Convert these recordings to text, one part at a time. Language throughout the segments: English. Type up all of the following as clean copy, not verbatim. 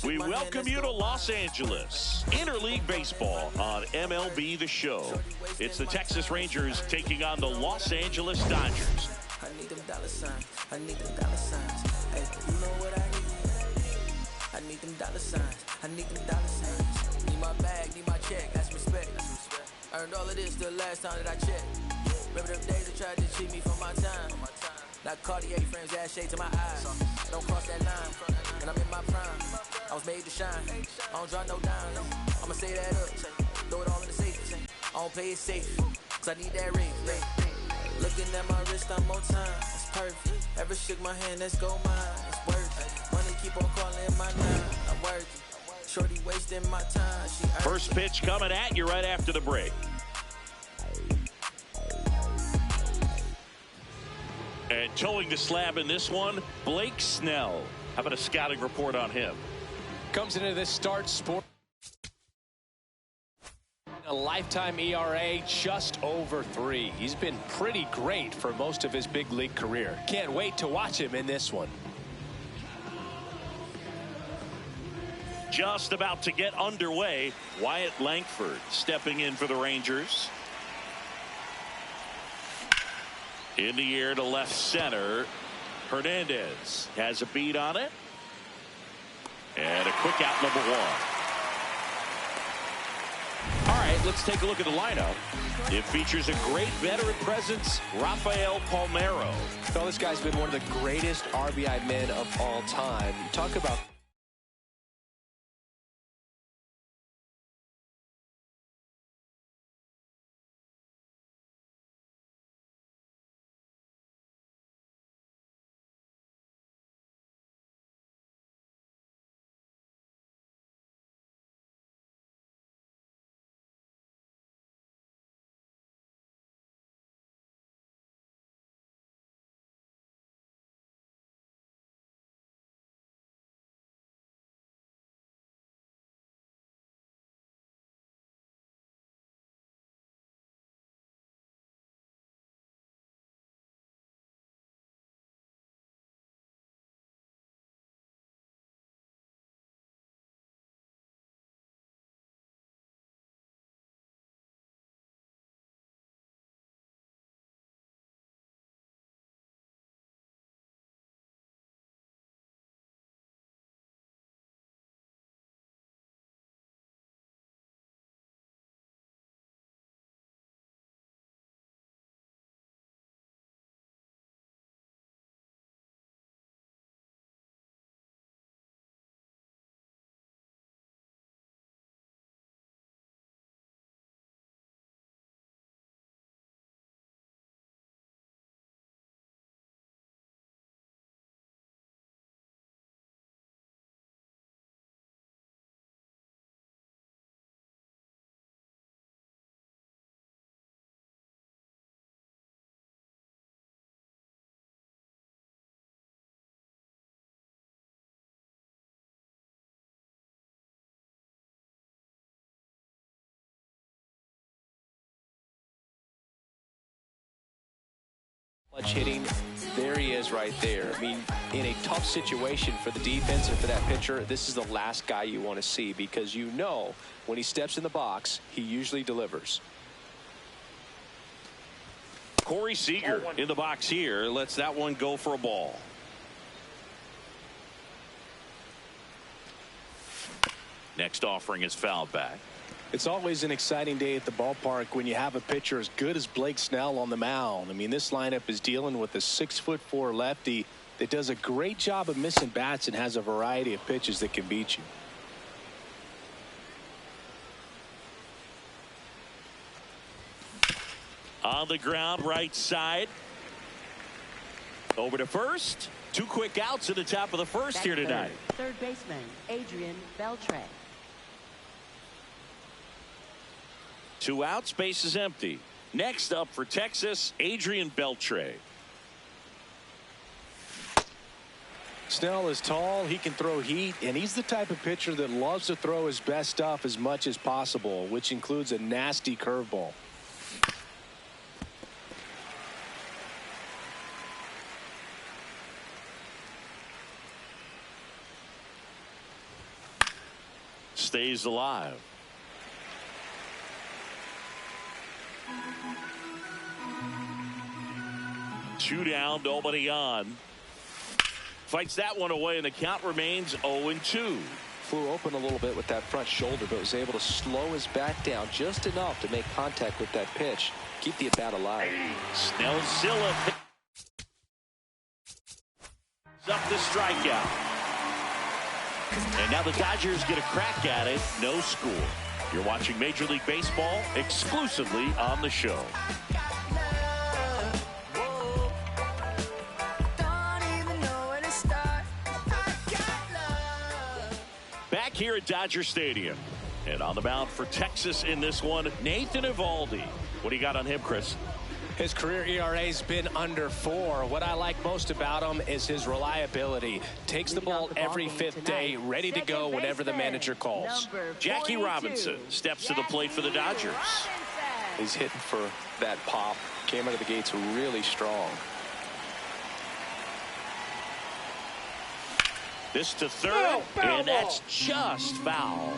We welcome you to Los Angeles. Interleague Baseball on MLB The Show. It's the Texas Rangers taking on the Los Angeles Dodgers. I need them dollar signs. I need them dollar signs. Hey, you know what I need? I need them dollar signs. I need them dollar signs. Need my bag, need my check. That's respect. Earned all of this the last time that I checked. Remember them days they tried to cheat me for my time. Now Cartier frames add shade to my eyes. Don't cross that line, and I'm in my prime. I was made to shine. I don't draw no dime. I'ma say that up. Throw it all in the safe. I don't play it safe, cause I need that ring. Looking at my wrist, I'm on time. It's perfect. Ever shook my hand, let's go mine. It's worth it. Money keep on calling my name. I'm worthy. Shorty wasting my time. First pitch coming at you right after the break. And towing the slab in this one, Blake Snell. How about a scouting report on him? Comes into this start sport. A lifetime ERA just over 3. He's been pretty great for most of his big league career. Can't wait to watch him in this one. Just about to get underway. Wyatt Langford stepping in for the Rangers. In the air to left center. Hernandez has a beat on it. And a quick out, number 1. All right, let's take a look at the lineup. It features a great veteran presence, Rafael Palmeiro. Well, this guy's been one of the greatest RBI men of all time. You talk about hitting. There he is right there. I mean, in a tough situation for the defense and for that pitcher, this is the last guy you want to see, because you know when he steps in the box, he usually delivers. Corey Seager in the box here. Lets that one go for a ball. Next offering is fouled back. It's always an exciting day at the ballpark when you have a pitcher as good as Blake Snell on the mound. I mean, this lineup is dealing with a 6'4" lefty that does a great job of missing bats and has a variety of pitches that can beat you. On the ground, right side. Over to first. 2 quick outs in the top of the first here tonight. Third baseman Adrian Beltre. 2 outs, base is empty. Next up for Texas, Adrian Beltre. Snell is tall, he can throw heat, and he's the type of pitcher that loves to throw his best stuff as much as possible, which includes a nasty curveball. stays alive. Two down, nobody on. Fights that one away, and the count remains 0-2. Flew open a little bit with that front shoulder, but was able to slow his bat down just enough to make contact with that pitch. Keep the at-bat alive. Snellzilla picks up the strikeout. And now the Dodgers get a crack at it. No score. You're watching Major League Baseball exclusively on the show. Back here at Dodger Stadium. And on the mound for Texas in this one, Nathan Eovaldi. What do you got on him, Chris? His career ERA's been under 4. What I like most about him is his reliability. Takes the ball every fifth day, ready to go whenever the manager calls. Jackie Robinson steps to the plate for the Dodgers. He's hitting for that pop. Came out of the gates really strong. This to third, and that's just foul.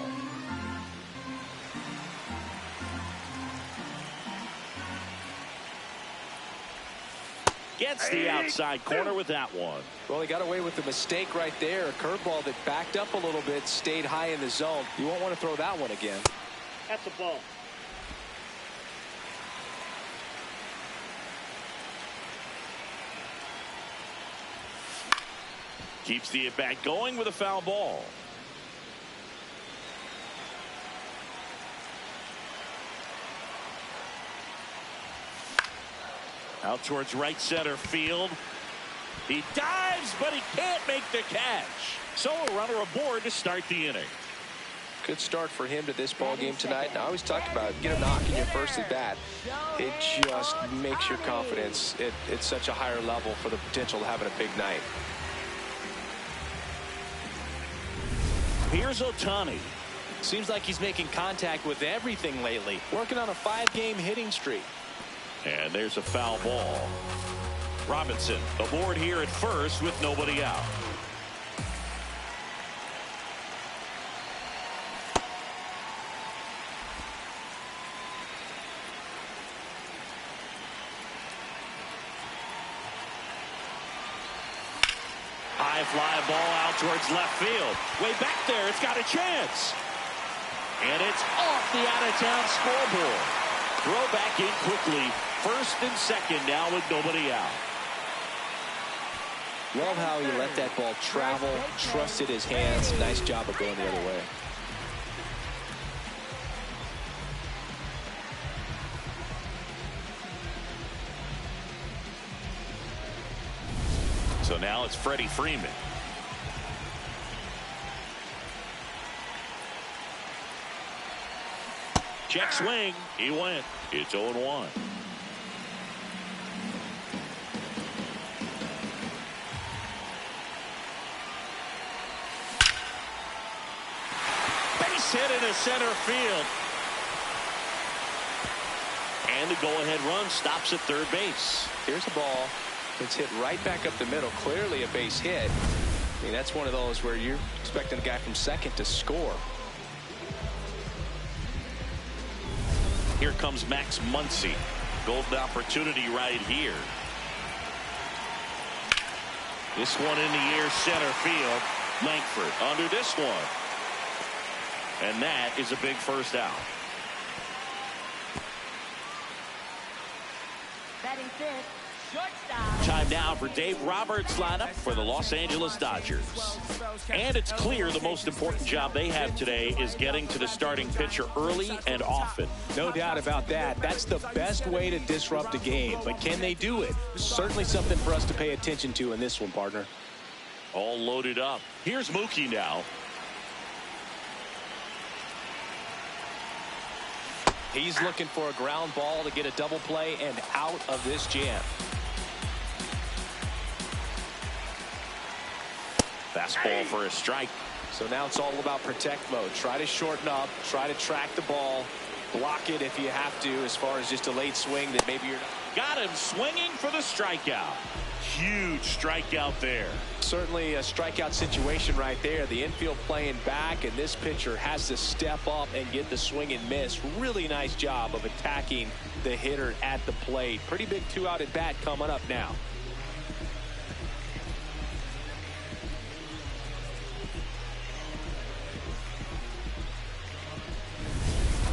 Gets the outside corner with that one. Well, he got away with the mistake right there. A curveball that backed up a little bit, stayed high in the zone. You won't want to throw that one again. That's a ball. Keeps the at-bat going with a foul ball. Out towards right center field. He dives, but he can't make the catch. So a runner aboard to start the inning. Good start for him to this ball game tonight. And I always talk about get a knock in your first at bat. It just makes your confidence at such a higher level for the potential of having a big night. Here's Ohtani. Seems like he's making contact with everything lately. Working on a 5-game hitting streak. And there's a foul ball. Robinson aboard here at first with nobody out. High fly ball out towards left field. Way back there, it's got a chance. And it's off the out-of-town scoreboard. Throw back in quickly. First and second now with nobody out. Love how he let that ball travel, trusted his hands. Nice job of going the other way. So now it's Freddie Freeman. Check swing. He went. It's 0-1. Base hit into center field. And the go-ahead run stops at third base. Here's a ball that's hit right back up the middle. Clearly a base hit. I mean, that's one of those where you're expecting a guy from second to score. Here comes Max Muncy. Golden opportunity right here. This one in the air, center field. Langford under this one. And that is a big first out. Batting fifth, shortstop. Time now for Dave Roberts' lineup for the Los Angeles Dodgers. And it's clear the most important job they have today is getting to the starting pitcher early and often. No doubt about that. That's the best way to disrupt a game. But can they do it? Certainly something for us to pay attention to in this one, partner. All loaded up. Here's Mookie now. He's looking for a ground ball to get a double play and out of this jam. Fastball for a strike. So now it's all about protect mode. Try to shorten up, try to track the ball, block it if you have to, as far as just a late swing that maybe you're not. Got him swinging for the strikeout. huge strikeout there. Certainly a strikeout situation right there. The infield playing back, and this pitcher has to step up and get the swing and miss. Really nice job of attacking the hitter at the plate. Pretty big 2-out at bat coming up now.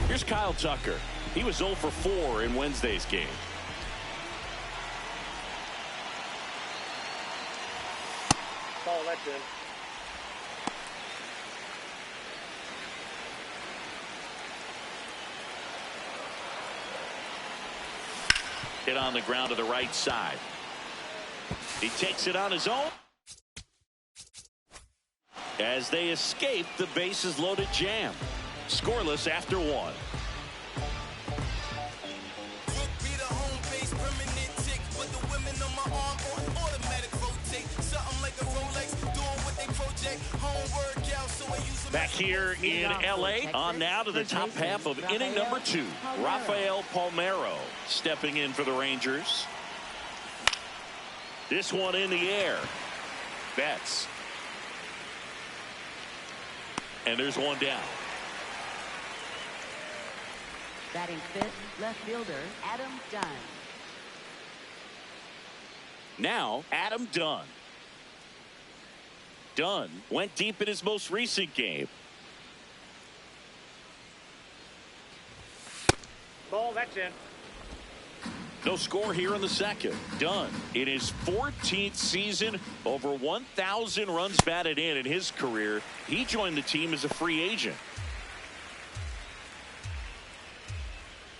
Here's Kyle Tucker. He was 0 for 4 in Wednesday's game. Ball, that's in. Hit on the ground to the right side. He takes it on his own. As they escape the bases loaded jam. Scoreless after 1. Back here in L.A. On now to the top half of inning number 2. Rafael Palmeiro stepping in for the Rangers. This one in the air. Betts. And there's one down. Batting fifth, left fielder Adam Dunn. Now Adam Dunn. Dunn went deep in his most recent game. Ball, that's in. No score here in the second. Dunn in his 14th season, over 1,000 runs batted in his career. He joined the team as a free agent.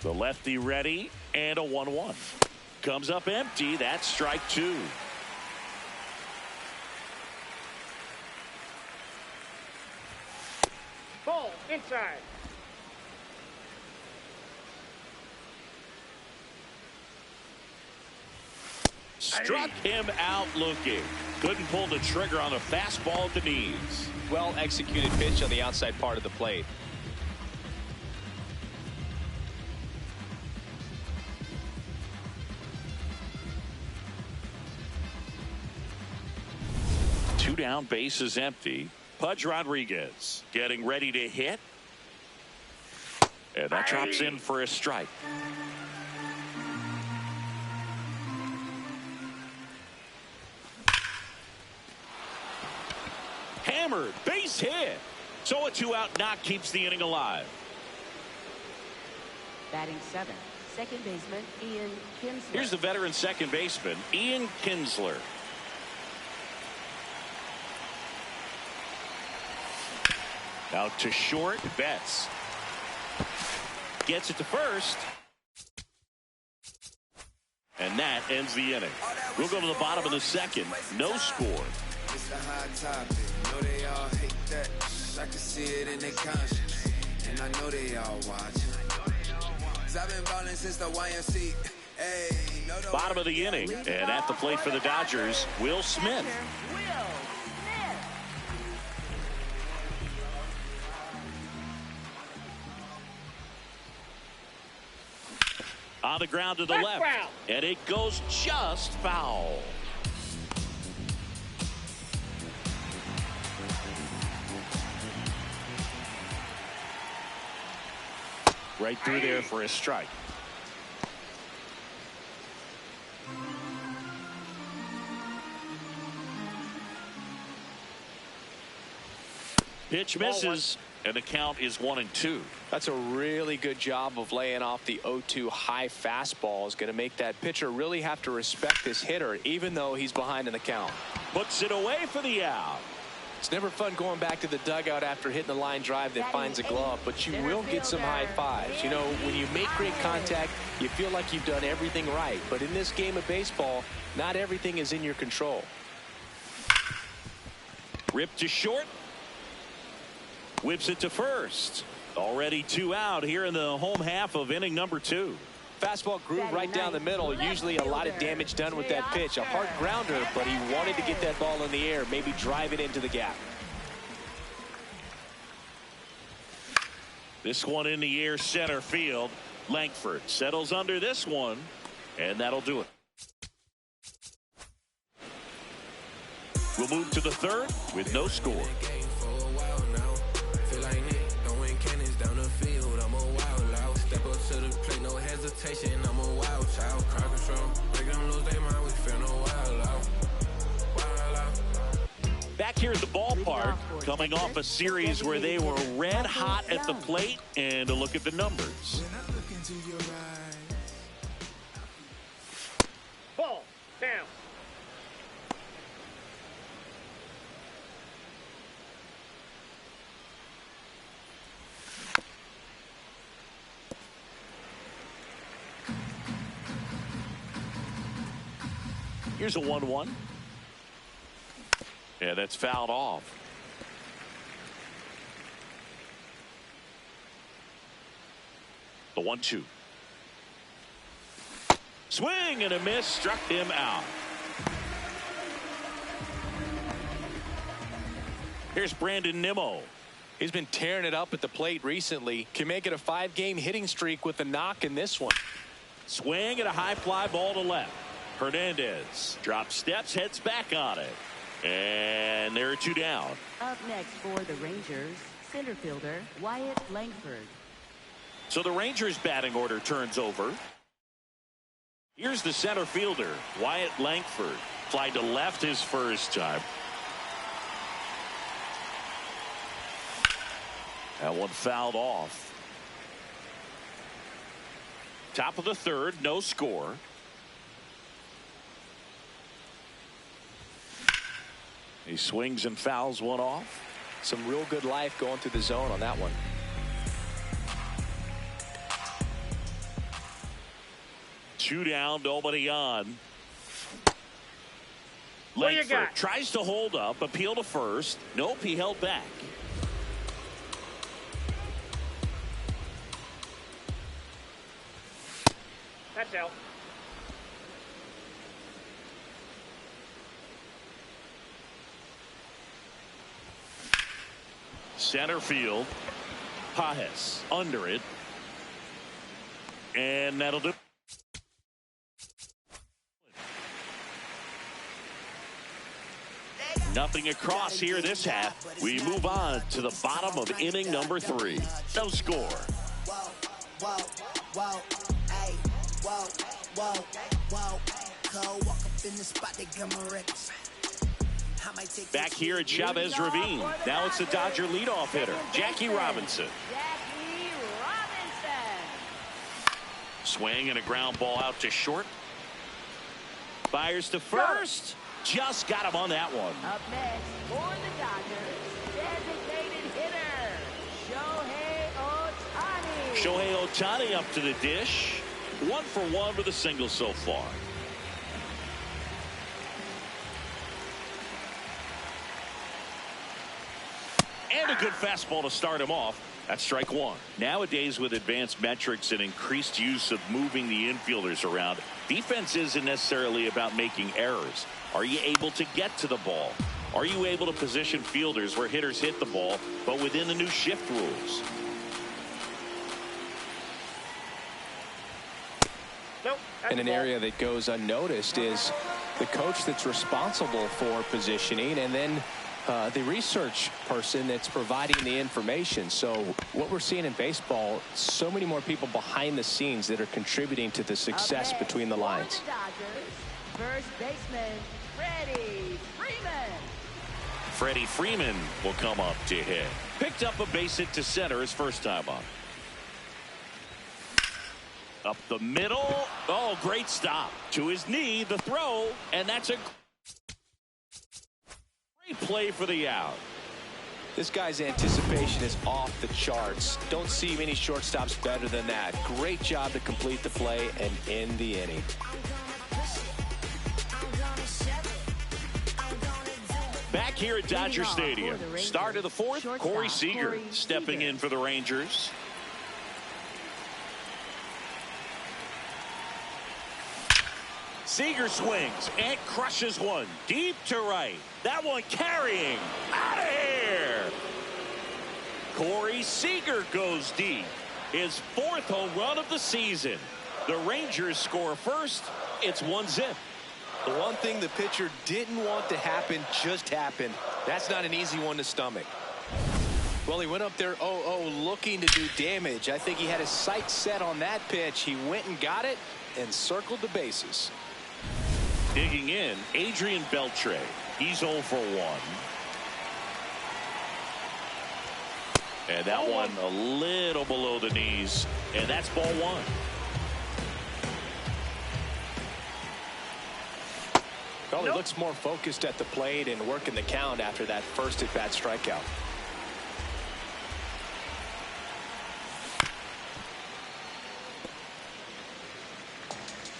The lefty ready, and a 1-1. Comes up empty. That's strike 2. Ball, inside. Struck him out looking. Couldn't pull the trigger on the fastball at the knees. Well executed pitch on the outside part of the plate. Two down, bases empty. Pudge Rodriguez getting ready to hit. And that drops in for a strike. Hammered, base hit. So a 2-out knock keeps the inning alive. Batting seventh, second baseman Ian Kinsler. Here's the veteran second baseman, Ian Kinsler. Out to short, Betts. Gets it to first. And that ends the inning. We'll go to the bottom of the second. No score. It's a hot topic. Know they all hate that. I can see it in their conscience. And I know they all watch. I've been balling since the YMC. Hey, bottom of the inning. And at the plate for the Dodgers, Will Smith. On the ground to the left. And it goes just foul. Right through there for a strike. Pitch misses, and the count is 1-2. That's a really good job of laying off the 0-2 high fastball. Is going to make that pitcher really have to respect this hitter, even though he's behind in the count. Puts it away for the out. It's never fun going back to the dugout after hitting the line drive that finds a glove, but you will get some high fives. You know, when you make great contact, you feel like you've done everything right. But in this game of baseball, not everything is in your control. Ripped to short. Whips it to first. Already 2 out here in the home half of inning number 2. Fastball groove right down the middle. Usually a lot of damage done with that pitch. A hard grounder, but he wanted to get that ball in the air, maybe drive it into the gap. This one in the air, center field. Langford settles under this one, and that'll do it. We'll move to the third with no score. Step up to the plate, no hesitation. I'm a wild child. Crowd control. Make them lose their mind. We feel no wild out. Wild out. Back here at the ballpark, coming off a series where they were red hot at the plate, and a look at the numbers. Ball, down. Here's a 1-1. Yeah, that's fouled off. The 1-2. Swing and a miss, struck him out. Here's Brandon Nimmo. He's been tearing it up at the plate recently. Can make it a 5-game hitting streak with a knock in this one. Swing and a high fly ball to left. Hernandez drops steps, heads back on it. And there are 2 down. Up next for the Rangers, center fielder Wyatt Langford. So the Rangers batting order turns over. Here's the center fielder, Wyatt Langford. Fly to left his first time. That one fouled off. Top of the third, no score. He swings and fouls one off. Some real good life going through the zone on that one. Two down, nobody on. What do you Langford got? tries to hold up, appeal to first. Nope, he held back. That's out. Center field. Pajes under it. And that'll do. Nothing across here this half. We move on to the bottom of inning number 3. No score. Back here at Chavez Ravine. Now it's the Dodger leadoff hitter, Jackie Robinson. Jackie Robinson. Swing and a ground ball out to short. Fires to first. Just got him on that one. Up next for the Dodgers, designated hitter Shohei Ohtani. Shohei Ohtani up to the dish. 1 for 1 with a single so far. And a good fastball to start him off. That's strike 1. Nowadays, with advanced metrics and increased use of moving the infielders around, defense isn't necessarily about making errors. Are you able to get to the ball? Are you able to position fielders where hitters hit the ball, but within the new shift rules? Nope. And an area that goes unnoticed is the coach that's responsible for positioning, and then the research person that's providing the information. So what we're seeing in baseball, so many more people behind the scenes that are contributing to the success between the lines. For the Dodgers, first baseman Freddie Freeman. Freddie Freeman will come up to hit. Picked up a base hit to center his first time up. Up the middle. Oh, great stop. To his knee, the throw, and that's a great play for the out. This guy's anticipation is off the charts. Don't see many shortstops better than that. Great job to complete the play and end the inning. Back here at Dodger Stadium, start of the fourth, Corey Seager stepping in for the Rangers. Seager swings and crushes one deep to right. That one carrying out of here. Corey Seager goes deep. His 4th home run of the season. The Rangers score first. It's 1-0. The one thing the pitcher didn't want to happen just happened. That's not an easy one to stomach. Well, he went up there 0-0 looking to do damage. I think he had his sights set on that pitch. He went and got it and circled the bases. Digging in, Adrian Beltre. He's 0 for 1. And that one a little below the knees. And that's ball 1. Well, he looks more focused at the plate and working the count after that first at-bat strikeout.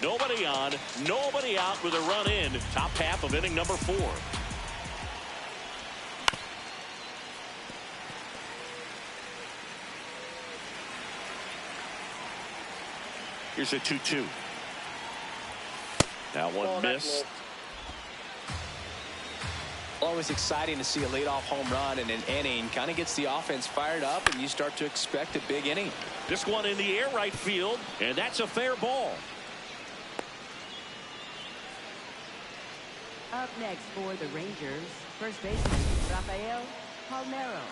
Nobody on, nobody out with a run in. Top half of inning number 4. Here's a 2-2. That one missed. Always exciting to see a leadoff home run in an inning. Kind of gets the offense fired up, and you start to expect a big inning. This one in the air right field, and that's a fair ball. Up next for the Rangers, first baseman Rafael Palmeiro.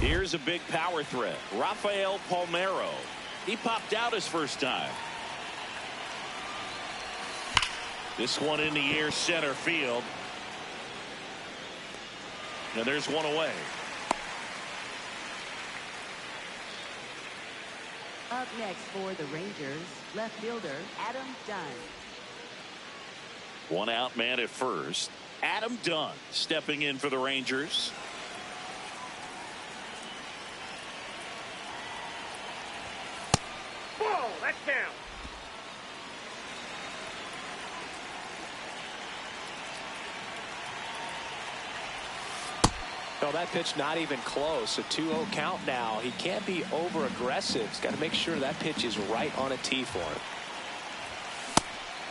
Here's a big power threat. Rafael Palmeiro. He popped out his first time. This one in the air center field. And there's one away. Up next for the Rangers, left fielder Adam Dunn. One out man at first. Adam Dunn stepping in for the Rangers. Ball, that's down. No, that pitch not even close. A 2-0 count now. He can't be over aggressive. He's got to make sure that pitch is right on a tee for him.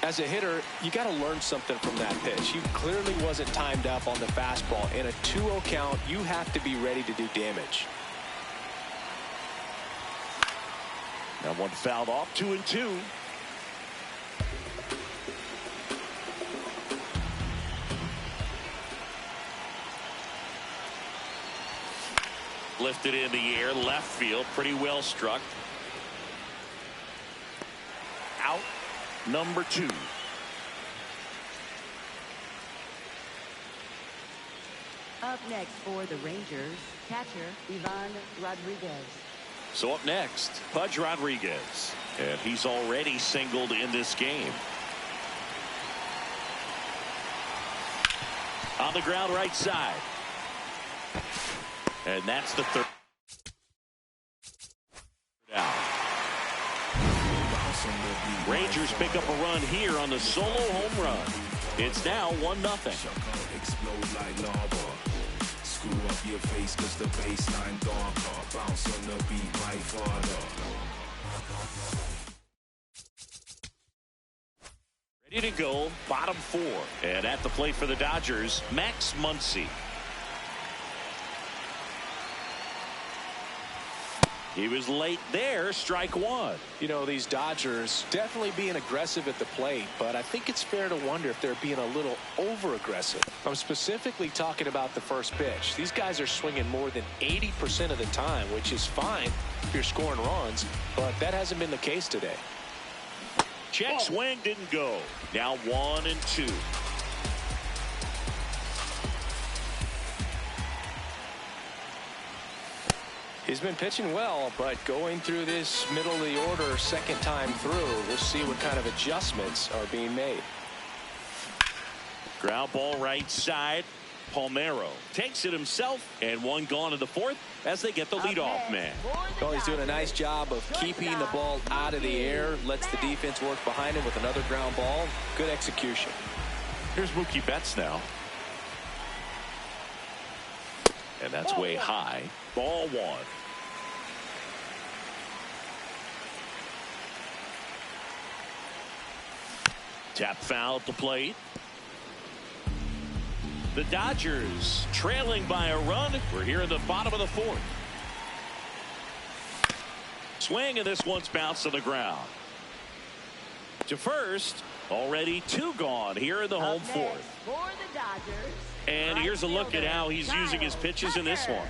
As a hitter, you got to learn something from that pitch. He clearly wasn't timed up on the fastball. In a 2-0 count, you have to be ready to do damage. That one fouled off. 2-2. Lifted in the air, left field, pretty well struck. Out, number 2. Up next for the Rangers, catcher Ivan Rodriguez. So up next, Pudge Rodriguez. And he's already singled in this game. On the ground right side. And that's the third down. Rangers pick up a run here on the solo home run. It's now 1-0. Explode like lava. Screw up your face cause the baseline darker. Bounce on the beat like father. Ready to go, bottom 4. And at the plate for the Dodgers, Max Muncy. He was late there, strike 1. You know, these Dodgers definitely being aggressive at the plate, but I think it's fair to wonder if they're being a little over-aggressive. I'm specifically talking about the first pitch. These guys are swinging more than 80% of the time, which is fine if you're scoring runs, but that hasn't been the case today. Check swing didn't go. Now 1-2. He's been pitching well, but going through this middle of the order second time through, we'll see what kind of adjustments are being made. Ground ball right side. Palmeiro takes it himself, and one gone in the 4th as they get the leadoff man. Well, he's doing a nice job of keeping the ball out of the air, lets the defense work behind him with another ground ball. Good execution. Here's Mookie Betts now. And that's way high. Ball 1. Tap foul at the plate. The Dodgers trailing by a run. We're here in the bottom of the 4th. Swing, and this one's bounced to the ground. To first, already 2 gone here in the home fourth. For the Dodgers, And here's a look at how he's using his pitches in this one.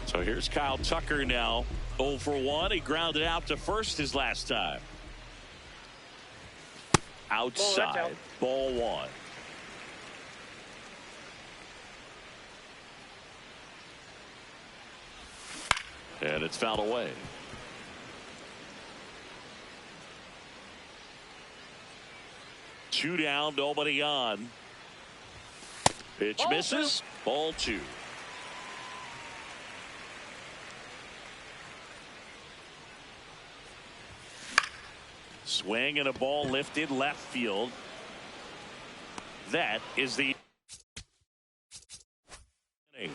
So here's Kyle Tucker now, 0 for 1. He grounded out to first his last time. Outside, ball 1. And it's fouled away. Two down, nobody on. Pitch misses. Ball 2. Swing and a ball lifted left field. That is the inning.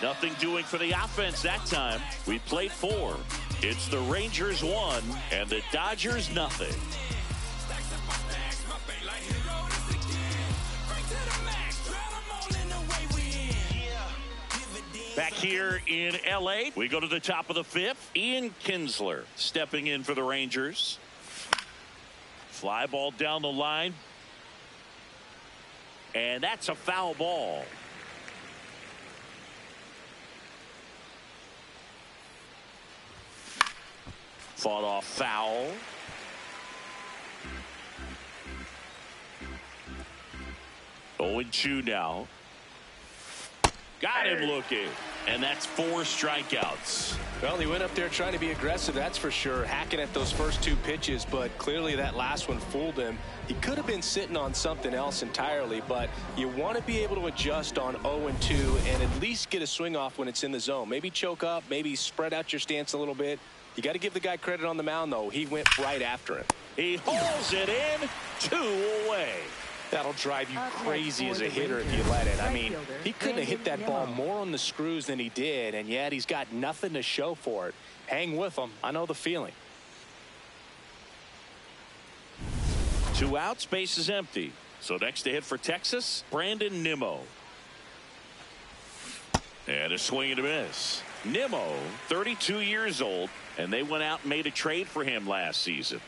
Nothing doing for the offense that time. We played 4. It's the Rangers 1 and the Dodgers nothing. Back here in L.A., we go to the top of the 5th. Ian Kinsler stepping in for the Rangers. Fly ball down the line. And that's a foul ball. Fought off foul. Going 2 now. Got him looking. And that's 4 strikeouts. Well, he went up there trying to be aggressive, that's for sure, hacking at those first 2 pitches, but clearly that last one fooled him. He could have been sitting on something else entirely, but you want to be able to adjust on 0-2 and at least get a swing off when it's in the zone. Maybe choke up, maybe spread out your stance a little bit. You got to give the guy credit on the mound, though. He went right after him. He hauls it in, 2 away. That'll drive you crazy as a hitter if you let it. I mean, he couldn't have hit that ball more on the screws than he did, and yet he's got nothing to show for it. Hang with him. I know the feeling. 2 outs, base is empty. So next to hit for Texas, Brandon Nimmo. And a swing and a miss. Nimmo, 32 years old, and they went out and made a trade for him last season.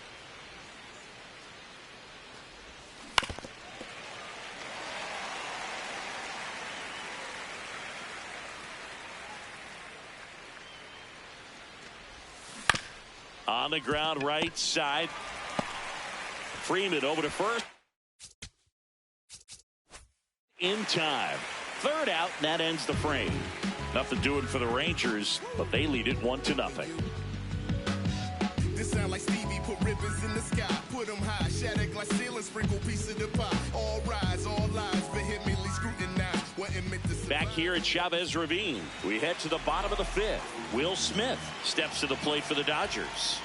On the ground, right side. Freeman over to first. In time. 3rd out, and that ends the frame. Nothing doing for the Rangers, but they lead it 1-0. This sound like Stevie put ribbons in the sky, put them high, shatter glass ceiling, sprinkle piece of the pie. All rise, all lies, vehemently scrutinized. What it meant to Back here at Chavez Ravine, we head to the bottom of the 5th. Will Smith steps to the plate for the Dodgers.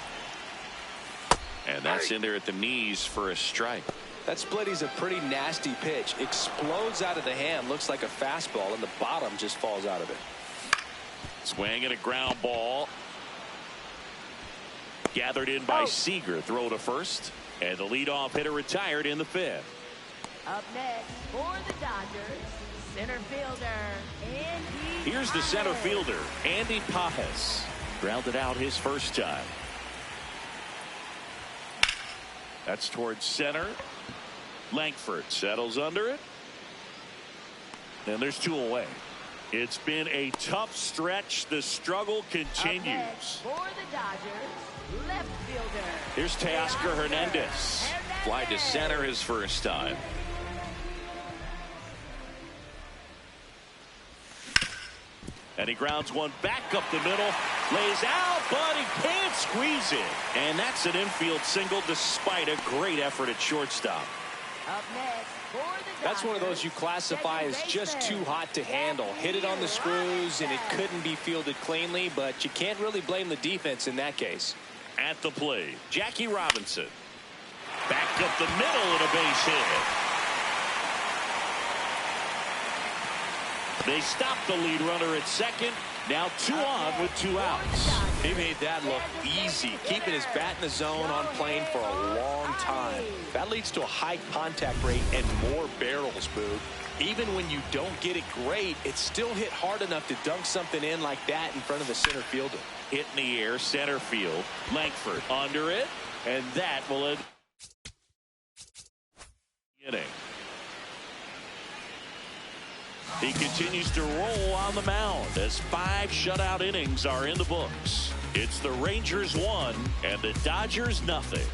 And that's in there at the knees for a strike. That split is a pretty nasty pitch. Explodes out of the hand, looks like a fastball, and the bottom just falls out of it. Swing and a ground ball. Gathered in by Seager. Throw to first. And the leadoff hitter retired in the 5th. Up next for the Dodgers, center fielder, Andy Here's the center fielder, Andy Pajes. Grounded out his first time. That's towards center. Langford settles under it. And there's 2 away. It's been a tough stretch. The struggle continues. For the Dodgers, left fielder. Here's Teoscar Hernandez. Fly to center his first time. And he grounds one back up the middle. Lays out, but he can't squeeze it. And that's an infield single despite a great effort at shortstop. Up next for the Dodgers. That's one of those you classify as just too hot to handle. Hit it on the screws, and it couldn't be fielded cleanly, but you can't really blame the defense in that case. At the plate, Jackie Robinson. Back up the middle and a base hit. They stop the lead runner at second, Now 2 on with 2 outs. He made that look easy, keeping his bat in the zone on plane for a long time. That leads to a high contact rate and more barrels, Boog. Even when you don't get it great, it's still hit hard enough to dunk something in like that in front of the center fielder. Hit in the air, center field. Langford under it, and that will end the inning. He continues to roll on the mound as 5 shutout innings are in the books. It's the Rangers 1 and the Dodgers nothing.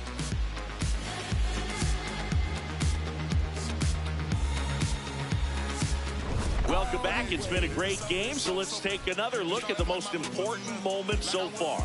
Welcome back. It's been a great game, so let's take another look at the most important moment so far.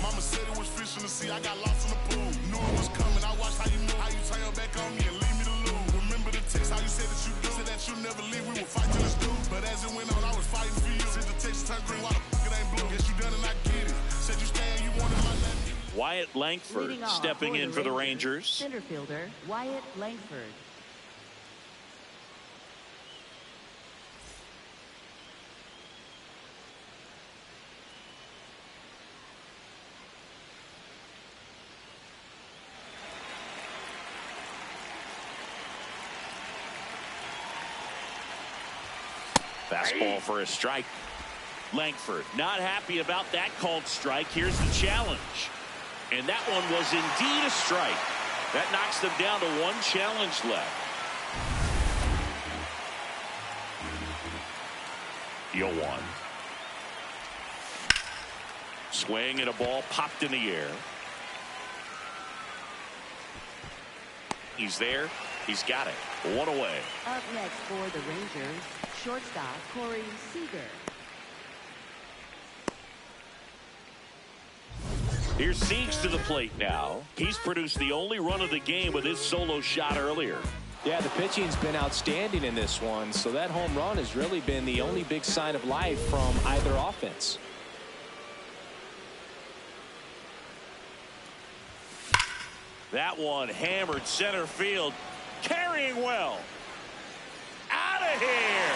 Mama said it was fishing to see I got lost in the pool. Knew it was coming. I watched how you move, how you turn back on me and leave me to lose. Remember the text, how you said that you do, said that you never leave. We would fight till it's through. But as it went on, I was fighting for you. Since the text turned green, why the fuck it ain't blue? Guess you done and I get it. Said you stay and you wanted my name. Wyatt Langford stepping in for the Rangers. Center fielder Wyatt Langford. Fastball for a strike. Langford not happy about that called strike. Here's the challenge. And that one was indeed a strike. That knocks them down to 1 challenge left. 0-1. Swing and a ball popped in the air. He's there. He's got it. 1 away. Up next for the Rangers, shortstop Corey Seager. Here's Siegs to the plate now. He's produced the only run of the game with his solo shot earlier. Yeah, the pitching's been outstanding in this one, so that home run has really been the only big sign of life from either offense. That one hammered center field. Carrying well. Out of here.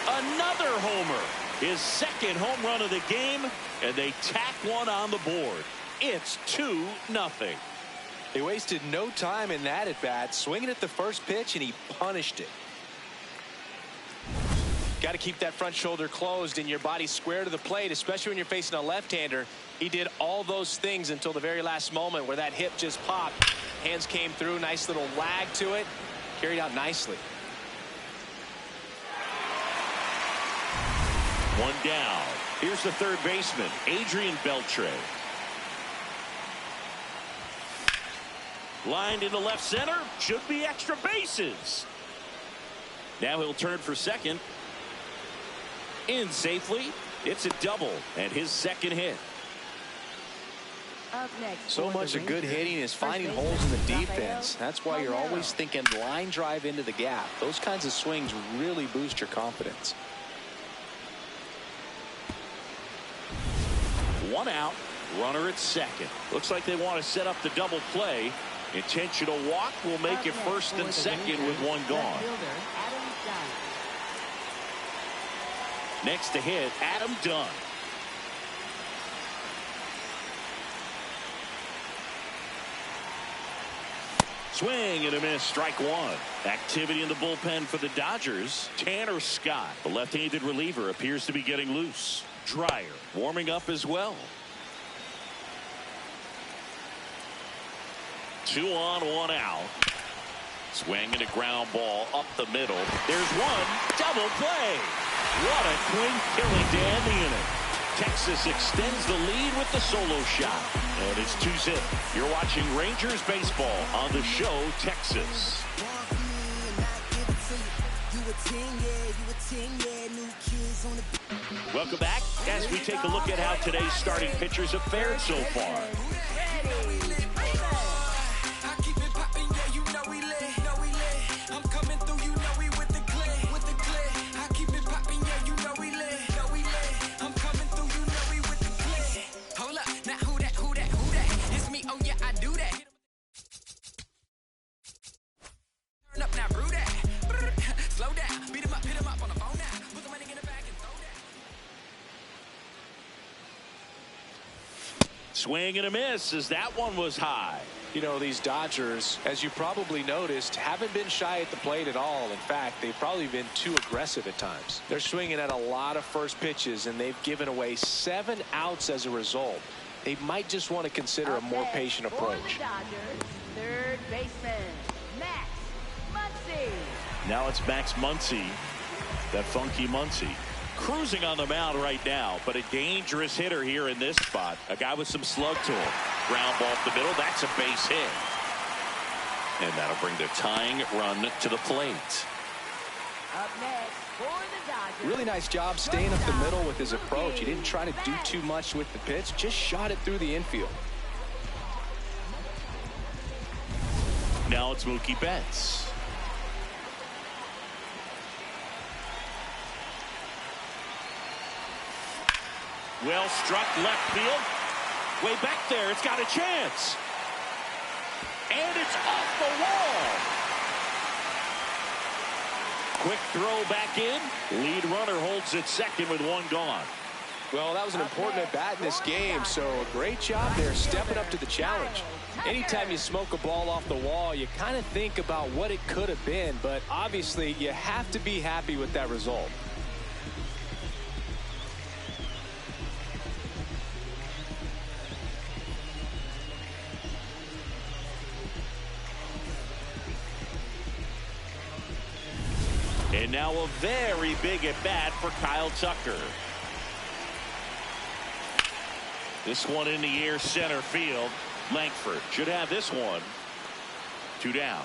Another homer. His second home run of the game, and they tack one on the board. It's 2-0. They wasted no time in that at bat, swinging at the first pitch, and he punished it. Got to keep that front shoulder closed and your body square to the plate, especially when you're facing a left-hander. He did all those things until the very last moment where that hip just popped. Hands came through, nice little lag to it, carried out nicely. 1 down. Here's the third baseman, Adrian Beltre. Lined into left center. Should be extra bases. Now he'll turn for second. In safely. It's a double and his second hit. Up next So much of good hitting is finding holes in the defense. That's why you're always thinking line drive into the gap. Those kinds of swings really boost your confidence. 1 out, runner at second. Looks like they want to set up the double play. Intentional walk will make it first and second with 1 gone. Next to hit, Adam Dunn. Swing and a miss, strike 1. Activity in the bullpen for the Dodgers. Tanner Scott, the left-handed reliever, appears to be getting loose. Dreyer warming up as well. 2 on, 1 out. Swing and a ground ball up the middle. There's one. Double play. What a clean killing to end the inning. Texas extends the lead with the solo shot. And it's 2-0. You're watching Rangers baseball on the show Texas. Welcome back as we take a look at how today's starting pitchers have fared so far. Swing and a miss as that one was high. You know, these Dodgers, as you probably noticed, haven't been shy at the plate at all. In fact, they've probably been too aggressive at times. They're swinging at a lot of first pitches, and they've given away 7 outs as a result. They might just want to consider a more patient approach. Dodgers, third baseman, Max Muncy. Now it's Max Muncy, that funky Muncy. Cruising on the mound right now, but a dangerous hitter here in this spot. A guy with some slug to him. Ground ball up the middle. That's a base hit. And that'll bring the tying run to the plate. Up next for the Dodgers. Really nice job staying up the middle with his approach. He didn't try to do too much with the pitch, just shot it through the infield. Now it's Mookie Betts. Well struck left field. Way back there. It's got a chance. And it's off the wall. Quick throw back in. Lead runner holds it second with 1 gone. Well, that was an important at bat in this game, so a great job there stepping up to the challenge. Anytime you smoke a ball off the wall, you kind of think about what it could have been, but obviously you have to be happy with that result. And now a very big at bat for Kyle Tucker. This one in the air center field. Langford should have this one. 2 down.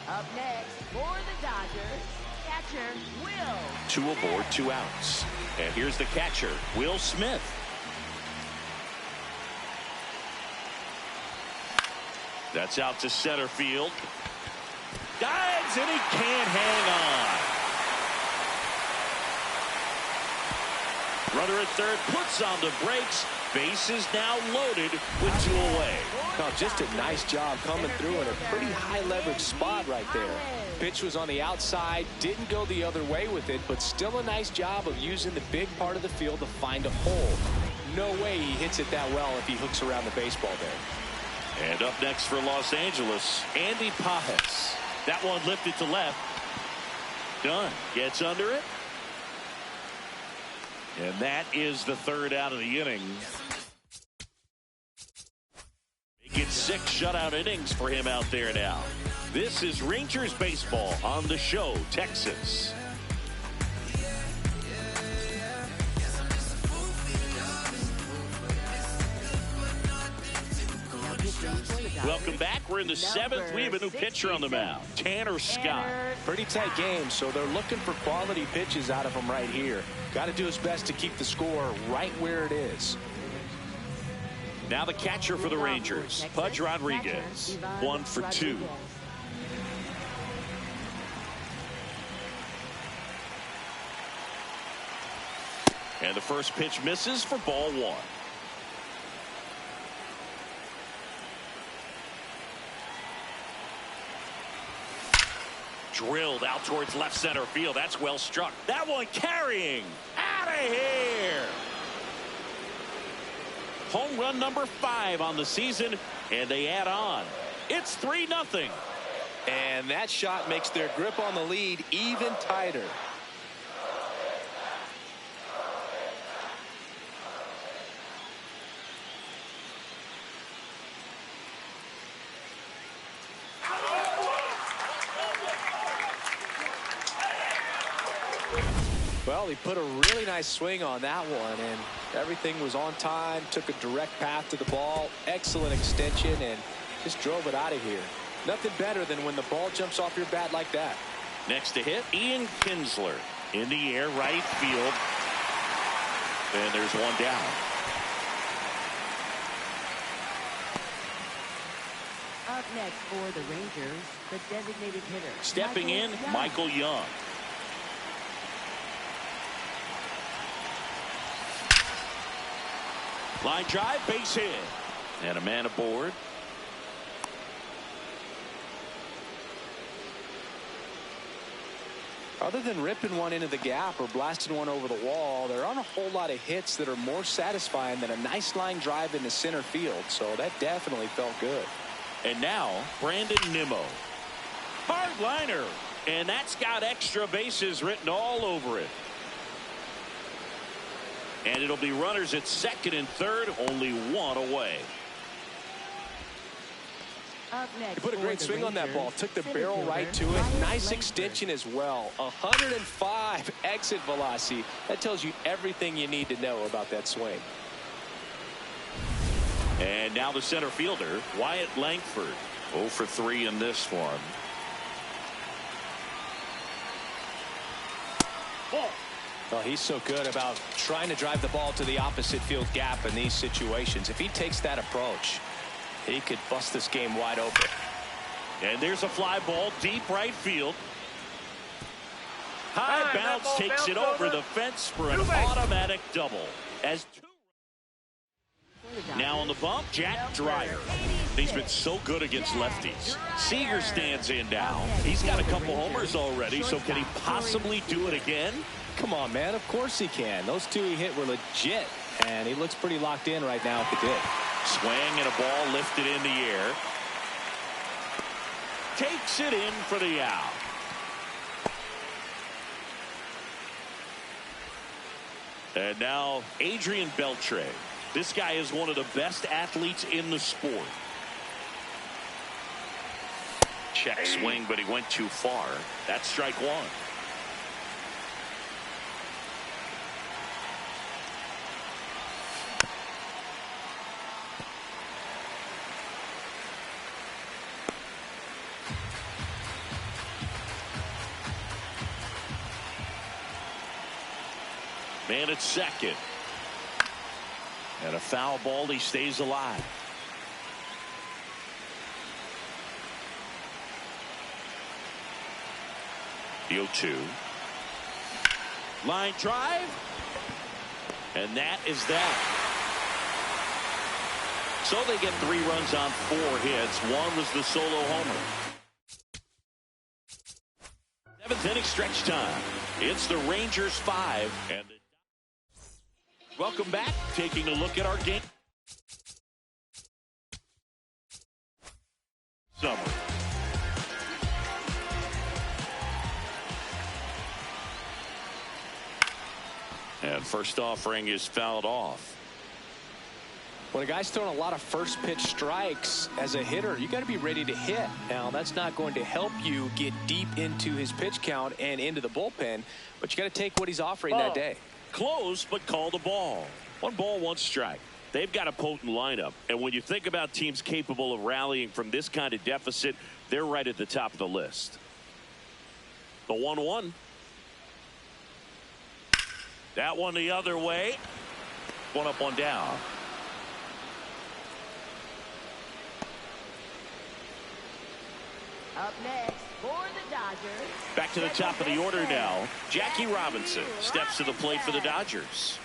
Up next for the Dodgers, catcher Will. 2 aboard, 2 outs. And here's the catcher, Will Smith. That's out to center field. Dives and he can't hang on. Runner at third puts on the brakes. Base is now loaded with 2 away. Oh, just a nice job coming through in a pretty high leverage spot right there. Pitch was on the outside, didn't go the other way with it, but still a nice job of using the big part of the field to find a hole. No way he hits it that well if he hooks around the baseball there. And up next for Los Angeles, Andy Pajes. That one lifted to left. Dunn gets under it. And that is the 3rd out of the inning. Make it 6 shutout innings for him out there now. This is Rangers baseball on the show, Texas. Welcome back. We're in the 7th. We have a new pitcher on the mound, Tanner Scott. Pretty tight game, so they're looking for quality pitches out of him right here. Got to do his best to keep the score right where it is. Now the catcher for the Rangers, Pudge Rodriguez, 1 for 2. And the first pitch misses for ball 1. Drilled out towards left center field. That's well struck. That one carrying out of here. Home run number 5 on the season, and they add on. It's 3-0. And that shot makes their grip on the lead even tighter. Well, he put a really nice swing on that one, and everything was on time, took a direct path to the ball, excellent extension, and just drove it out of here. Nothing better than when the ball jumps off your bat like that. Next to hit, Ian Kinsler in the air, right field. And there's 1 down. Up next for the Rangers, the designated hitter. Stepping in, Michael Young. Line drive, base hit. And a man aboard. Other than ripping one into the gap or blasting one over the wall, there aren't a whole lot of hits that are more satisfying than a nice line drive into center field. So that definitely felt good. And now, Brandon Nimmo. Hard liner. And that's got extra bases written all over it. And it'll be runners at second and third, only one away. Up next, He put a great swing on that ball. Took the barrel right to it. Nice extension as well. 105 exit velocity. That tells you everything you need to know about that swing. And now the center fielder, Wyatt Langford. 0 for 3 in this one. Well, he's so good about trying to drive the ball to the opposite field gap in these situations. If he takes that approach, he could bust this game wide open. And there's a fly ball deep right field. High bounce takes it over the fence for an automatic double. As two. Now on the bump, Jack Dreyer. He's been so good against lefties. Seager stands in now. He's got a couple homers already, so can he possibly do it again? Come on, man. Of course he can. Those two he hit were legit, and he looks pretty locked in right now at the dig. Swing and a ball lifted in the air. Takes it in for the out. And now Adrian Beltre. This guy is one of the best athletes in the sport. Check swing, but he went too far. That's strike one. Man at second. And a foul ball, he stays alive. The 0-2. Line drive. And that is that. So they get 3 runs on 4 hits. One was the solo homer. 7th inning stretch time. It's the Rangers 5 and the welcome back. Taking a look at our game. Summer. And first offering is fouled off. When a guy's throwing a lot of first pitch strikes as a hitter, you got to be ready to hit. Now, that's not going to help you get deep into his pitch count and into the bullpen, but you got to take what he's offering that day. Close, but called a ball. 1 ball, 1 strike. They've got a potent lineup. And when you think about teams capable of rallying from this kind of deficit, they're right at the top of the list. The 1-1. That one the other way. 1 up, 1 down. Up next for the Dodgers. Back to the top of the order now. Jackie Robinson steps to the plate for the Dodgers.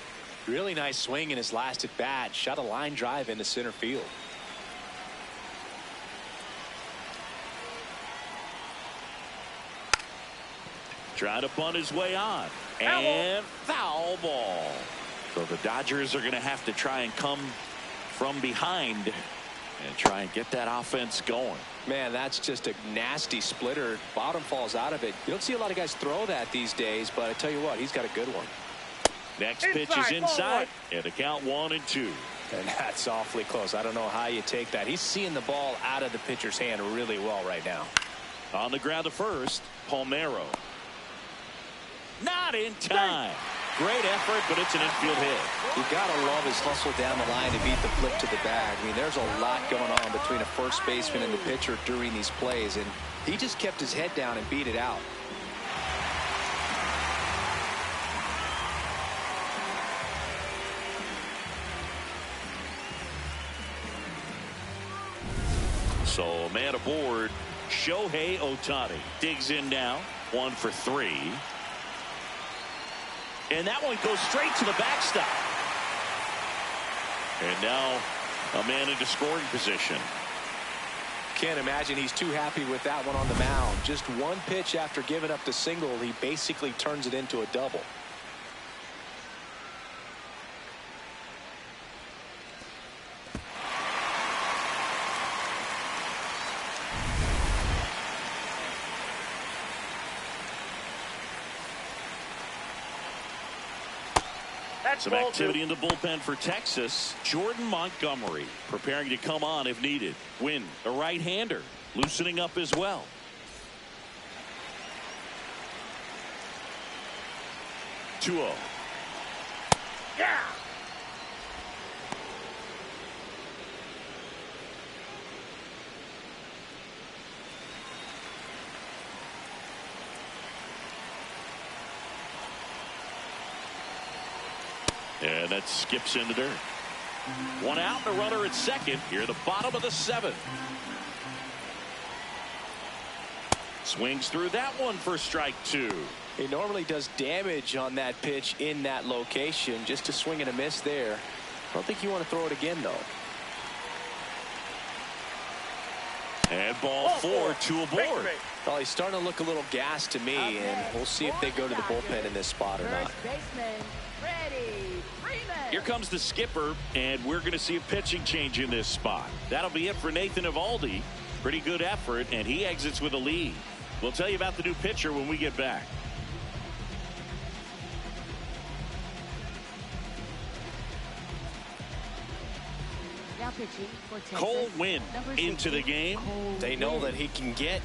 Really nice swing in his last at bat. Shot a line drive into center field. Trying to bunt his way on. And foul ball. So the Dodgers are going to have to try and come from behind and try and get that offense going. Man, that's just a nasty splitter. Bottom falls out of it. You don't see a lot of guys throw that these days, but I tell you what, he's got a good one. Next pitch is inside, and the count 1-2. And that's awfully close. I don't know how you take that. He's seeing the ball out of the pitcher's hand really well right now. On the ground to first, Palmeiro. Not in time. Great effort, but it's an infield hit. You gotta love his hustle down the line to beat the flip to the bag. I mean, there's a lot going on between a first baseman and the pitcher during these plays, and he just kept his head down and beat it out. So a man aboard, Shohei Ohtani digs in now. 1 for 3. And that one goes straight to the backstop. And now a man into scoring position. Can't imagine he's too happy with that one on the mound. Just one pitch after giving up the single, he basically turns it into a double. Some activity in the bullpen for Texas. Jordan Montgomery preparing to come on if needed. Wynn, a right-hander, loosening up as well. Two-0. Yeah. And that skips into dirt. One out, and a runner at second. Here at the bottom of the seventh. Swings through that one for strike two. He normally does damage on that pitch in that location. Just a swing and a miss there. I don't think you want to throw it again, though. And ball four, two aboard. Well, he's starting to look a little gassed to me, and we'll see if they go to the bullpen in this spot or not. Here comes the skipper, and we're going to see a pitching change in this spot. That'll be it for Nathan Eovaldi. Pretty good effort, and he exits with a lead. We'll tell you about the new pitcher when we get back. Now pitching for Texas, Cole Wynn into 60, the game. They know that he can get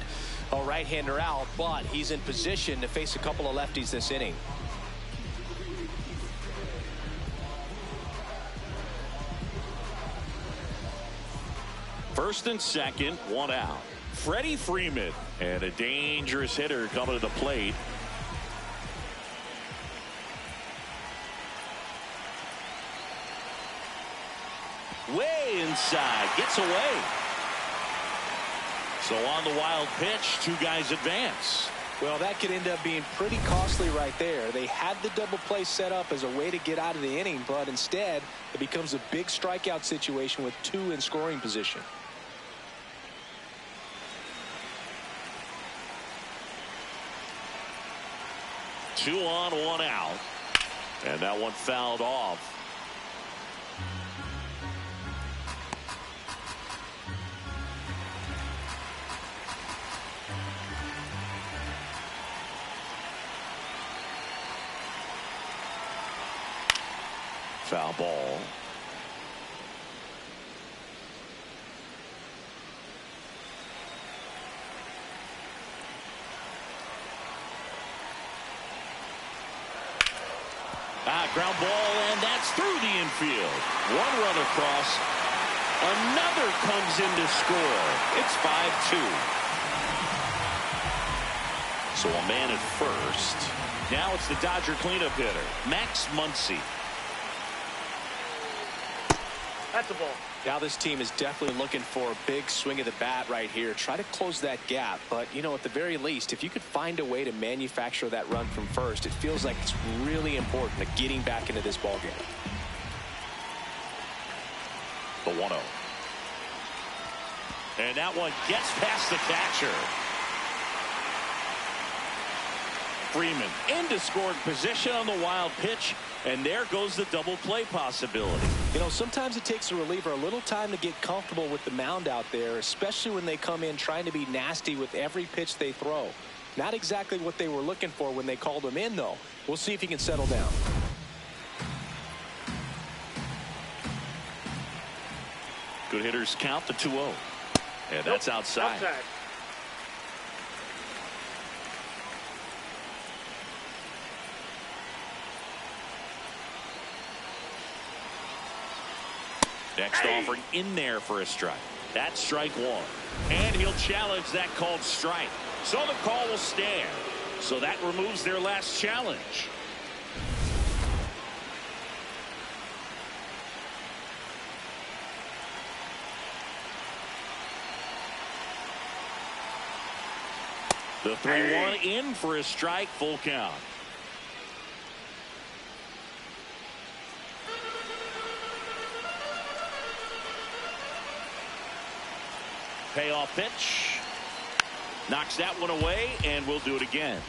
a right-hander out, but he's in position to face a couple of lefties this inning. First and second, one out. Freddie Freeman, and a dangerous hitter coming to the plate. Way inside, gets away. So on the wild pitch, two guys advance. Well, that could end up being pretty costly right there. They had the double play set up as a way to get out of the inning, but instead it becomes a big strikeout situation with two in scoring position. Two on, one out. And that one fouled off. Foul ball. Ground ball, and that's through the infield. One run across. Another comes in to score. It's 5-2. So a man at first. Now it's the Dodger cleanup hitter, Max Muncy. That's a ball. Now this team is definitely looking for a big swing of the bat right here. Try to close that gap. But, you know, at the very least, if you could find a way to manufacture that run from first, it feels like it's really important to getting back into this ballgame. The 1-0. And that one gets past the catcher. Freeman into scoring position on the wild pitch. And there goes the double play possibility. You know, sometimes it takes a reliever a little time to get comfortable with the mound out there, especially when they come in trying to be nasty with every pitch they throw. Not exactly what they were looking for when they called him in, though. We'll see if he can settle down. Good hitters count the 2-0. And that's outside. Next offering in there for a strike. That's strike one. And he'll challenge that called strike. So the call will stand. So that removes their last challenge. The 3-1 in for a strike, full count. Payoff pitch. Knocks that one away, and we'll do it again.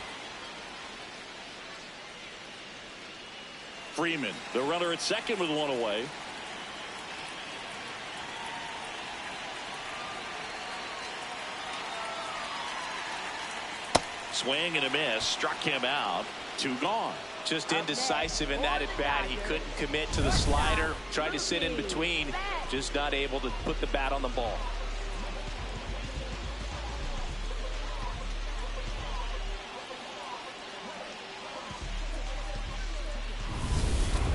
Freeman, the runner at second with one away. Swing and a miss. Struck him out. 2 gone. Just indecisive in that at bat. He couldn't commit to the slider. Tried to sit in between. Just not able to put the bat on the ball.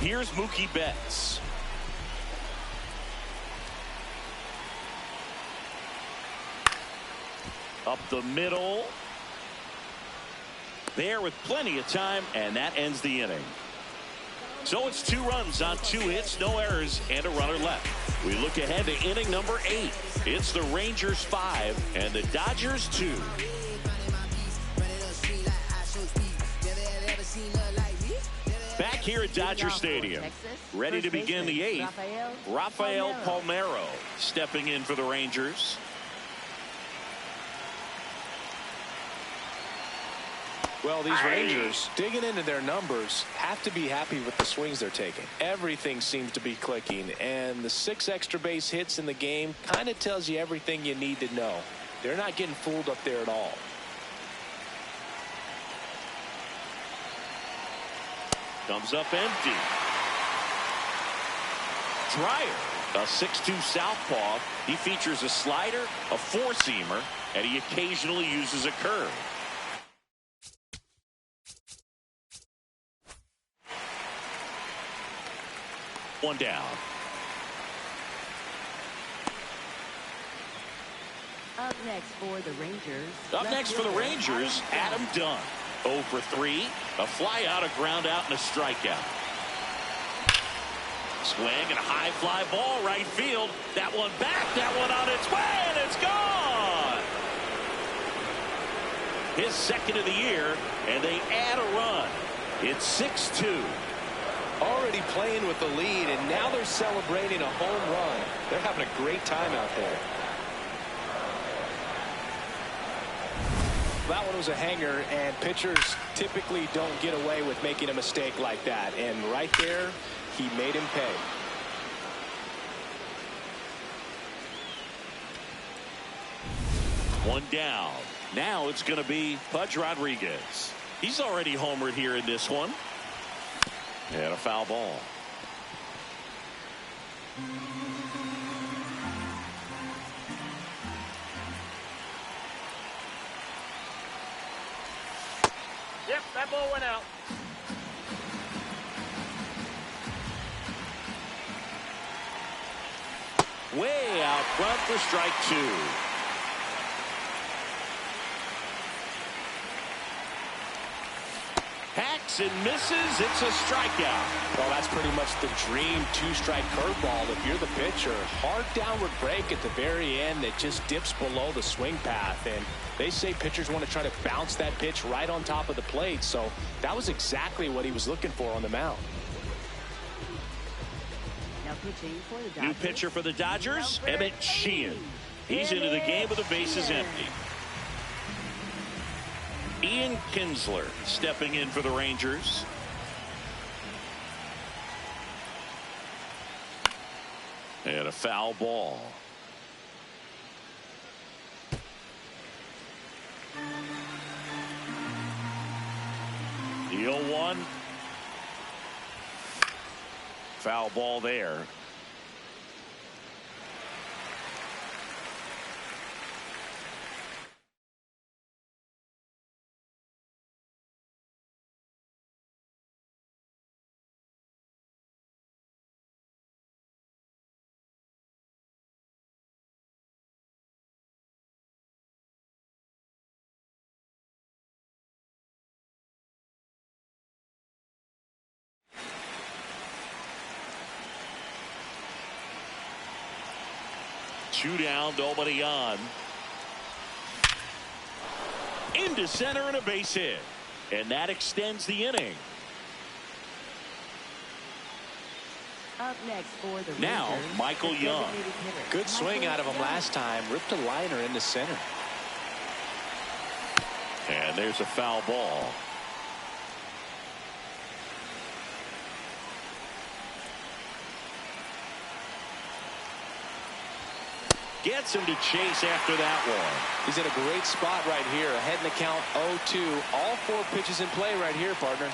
Here's Mookie Betts. Up the middle. There with plenty of time, and that ends the inning. So it's 2 runs on 2 hits, no errors, and a runner left. We look ahead to inning number 8. It's the Rangers 5 and the Dodgers 2. Back here at Dodger Stadium, ready to begin the 8th. Rafael Palmeiro stepping in for the Rangers. Well, these Rangers, digging into their numbers, have to be happy with the swings they're taking. Everything seems to be clicking, and the 6 extra base hits in the game kind of tells you everything you need to know. They're not getting fooled up there at all. Comes up empty. Dreyer, a 6'2 southpaw. He features a slider, a 4-seamer, and he occasionally uses a curve. One down. Up next for the Rangers. Up next for the Rangers, Adam Dunn. 0 for 3. A fly out, a ground out, and a strikeout. Swing and a high fly ball right field. That one back, that one on its way, and it's gone. His second of the year, and they add a run. It's 6-2. Already playing with the lead, and now they're celebrating a home run. They're having a great time out there. That one was a hanger, and pitchers typically don't get away with making a mistake like that. And right there, he made him pay. One down. Now it's going to be Pudge Rodriguez. He's already homered here in this one. And a foul ball. Yep, that ball went out. Way out front for strike 2. Hacks and misses. It's a strikeout. Well, that's pretty much the dream 2-strike curveball. If you're the pitcher, hard downward break at the very end that just dips below the swing path. And they say pitchers want to try to bounce that pitch right on top of the plate. So that was exactly what he was looking for on the mound. Now pitching for the Dodgers. New pitcher for the Dodgers, Emmett Sheehan. He's into the game with the bases empty. Ian Kinsler stepping in for the Rangers. And a foul ball. The 0-1. Foul ball there. Two down, nobody on. Into center and a base hit. And that extends the inning. Up next for the Now, Rangers, Michael the Young. designated hitter, Good swing Michael out of him Young. last time. Ripped a liner into center. And there's a foul ball. Gets him to chase after that one. He's in a great spot right here. Ahead in the count 0-2. All 4 pitches in play right here, partner.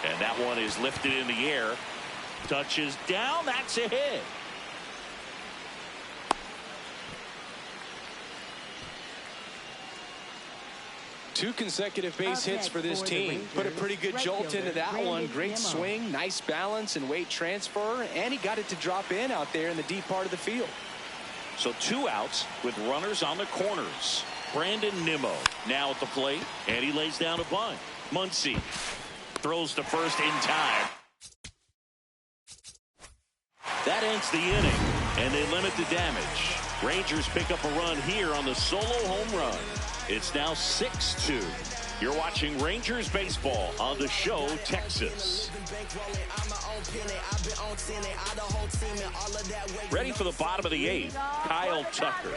And that one is lifted in the air. Touches down. That's a hit. Two consecutive base hits for this team. Put a pretty good jolt into that one. Great swing, nice balance and weight transfer, and he got it to drop in out there in the deep part of the field. So 2 outs with runners on the corners. Brandon Nimmo now at the plate, and he lays down a bunt. Muncy throws to first in time. That ends the inning, and they limit the damage. Rangers pick up a run here on the solo home run. It's now 6-2. You're watching Rangers baseball on the show, Texas. Ready for the bottom of the 8th, Kyle Tucker.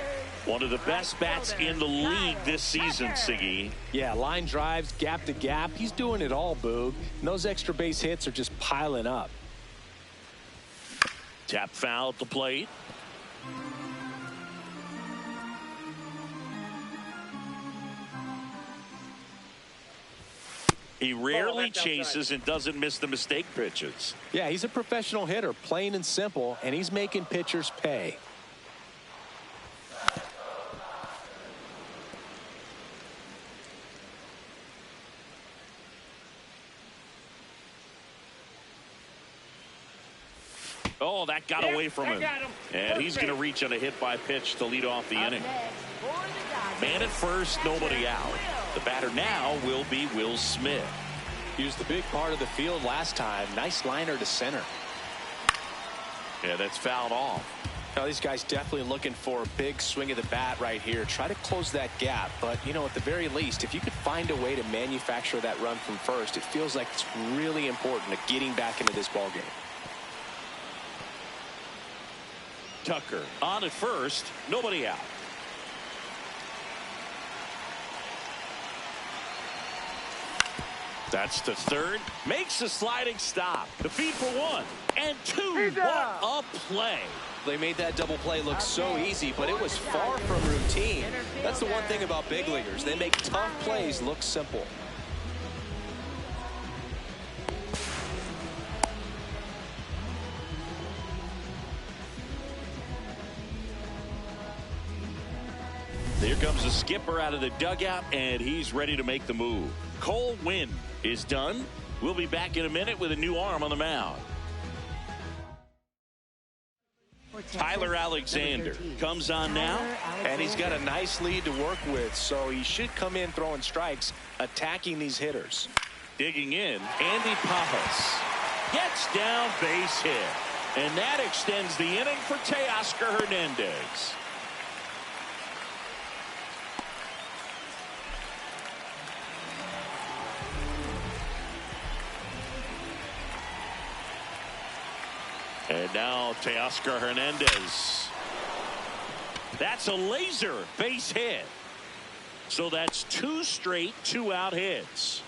One of the best bats in the league this season, Siggy. Yeah, line drives, gap to gap. He's doing it all, Boog. And those extra base hits are just piling up. Tap foul at the plate. He rarely chases and doesn't miss the mistake pitches. Yeah, he's a professional hitter, plain and simple, and he's making pitchers pay. Oh, that got away from him. And he's going to reach on a hit by pitch to lead off the inning. Man at first, nobody out. The batter now will be Will Smith. He was the big part of the field last time. Nice liner to center. Yeah, that's fouled off. Now, these guys definitely looking for a big swing of the bat right here. Try to close that gap. But, you know, at the very least, if you could find a way to manufacture that run from first, it feels like it's really important to getting back into this ballgame. Tucker on at first, nobody out. That's to third, makes a sliding stop. The feed for 1 and 2. What a play. They made that double play look so easy, but it was far from routine. That's the one thing about big leaguers. They make tough plays look simple. Here comes the skipper out of the dugout, and he's ready to make the move. Cole Winn is done. We'll be back in a minute with a new arm on the mound. Tyler Alexander comes on now, and he's got a nice lead to work with, so he should come in throwing strikes, attacking these hitters. Digging in, Andy Pajas gets down, base hit, and that extends the inning for Teoscar Hernandez. And now Teoscar Hernandez. That's a laser base hit. So that's 2 straight 2-out hits.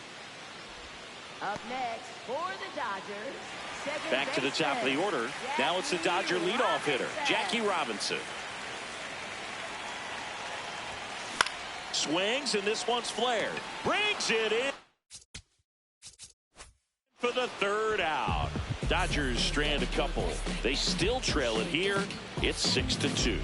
Up next for the Dodgers. Back to the top of the order. Now it's the Dodger leadoff hitter, Jackie Robinson. Swings, and this one's flared. Brings it in for the 3rd out. Dodgers strand a couple. They still trail it here. It's 6-2.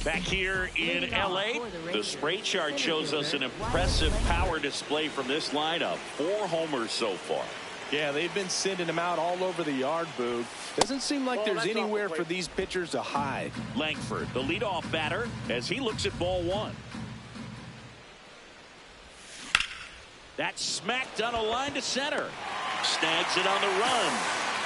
Back here in LA, the spray chart shows us an impressive power display from this lineup. 4 homers so far. Yeah, they've been sending them out all over the yard, Boog. Doesn't seem like there's anywhere for these pitchers to hide. Langford, the leadoff batter, as he looks at ball 1. That's smacked on a line to center. Snags it on the run.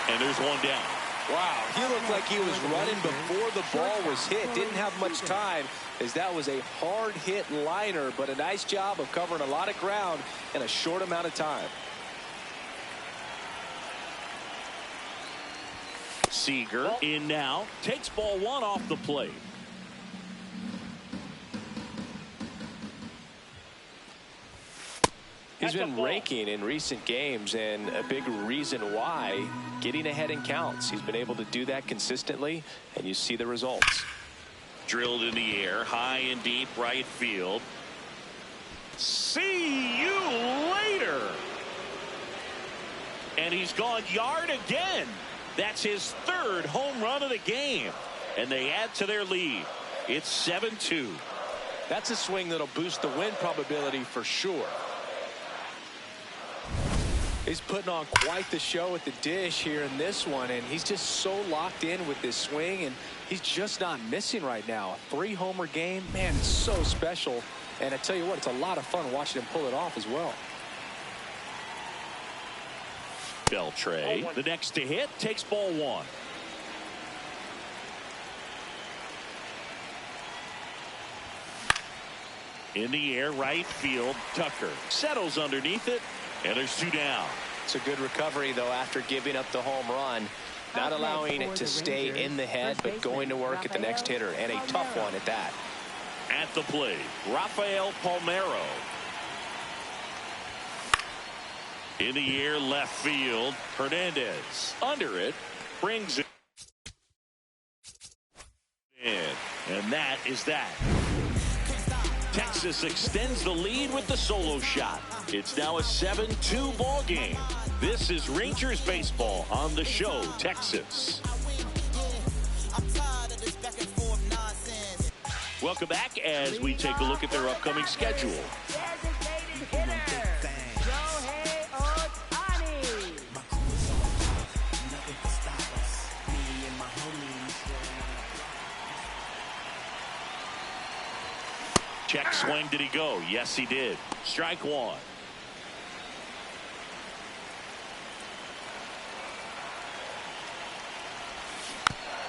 And there's one down. Wow, he looked like he was running before the ball was hit. Didn't have much time, as that was a hard hit liner, but a nice job of covering a lot of ground in a short amount of time. Seager in now, takes ball one off the plate. He's been raking in recent games, and a big reason why, getting ahead in counts. He's been able to do that consistently, and you see the results. Drilled in the air, high and deep right field. See you later. And he's gone yard again. That's his third home run of the game, and they add to their lead. It's 7-2. That's a swing that'll boost the win probability for sure. He's putting on quite the show at the dish here in this one, and he's just so locked in with this swing, and he's just not missing right now. A 3-homer game, man, it's so special. And I tell you what, it's a lot of fun watching him pull it off as well. Beltre, the next to hit, takes ball one. In the air, right field, Tucker settles underneath it, and there's 2 down. It's a good recovery, though, after giving up the home run. Not allowing it to stay in the head, but going to work at the next hitter, and a tough one at that. At the plate, Rafael Palmeiro. In the air, left field, Hernandez under it, brings it in, and that is that. Texas extends the lead with the solo shot. It's now a 7-2 ball game. This is Rangers baseball on the show, Texas. Welcome back as we take a look at their upcoming schedule. Check swing, did he go? Yes, he did. Strike one.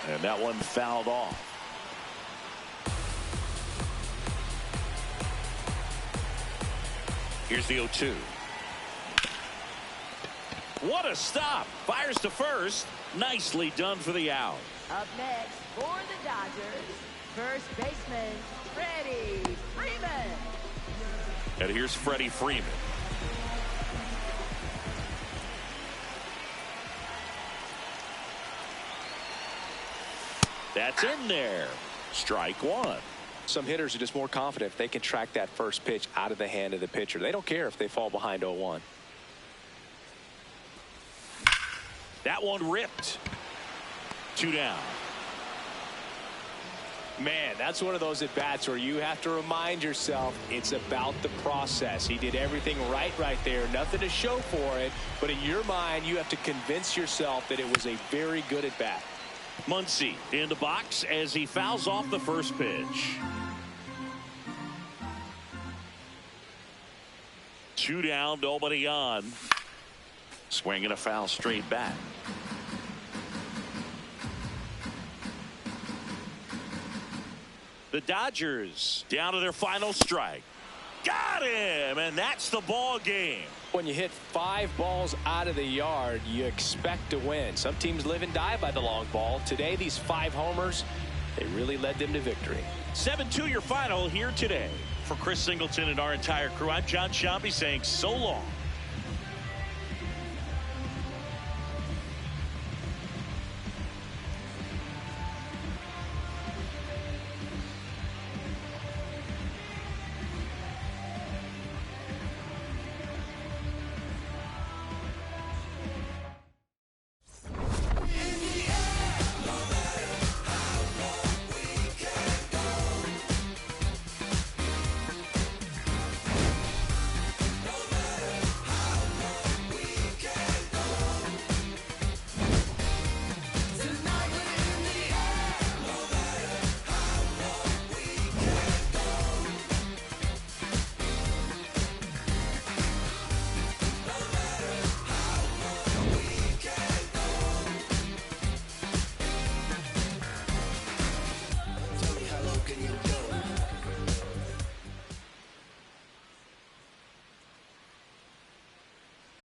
And that one fouled off. Here's the 0-2. What a stop. Fires to first. Nicely done for the out. Up next for the Dodgers, first baseman, Freddie Freeman. And here's Freddie Freeman. That's in there. Strike one. Some hitters are just more confident if they can track that first pitch out of the hand of the pitcher. They don't care if they fall behind 0-1. That one ripped. 2 down. Man, that's one of those at-bats where you have to remind yourself it's about the process. He did everything right there. Nothing to show for it. But in your mind, you have to convince yourself that it was a very good at-bat. Muncy in the box as he fouls off the first pitch. 2 down, nobody on. Swinging a foul straight back. The Dodgers down to their final strike. Got him, and that's the ball game. When you hit 5 balls out of the yard, you expect to win. Some teams live and die by the long ball. Today, these 5 homers, they really led them to victory. 7-2 your final here today. For Chris Singleton and our entire crew, I'm John Shambi saying so long.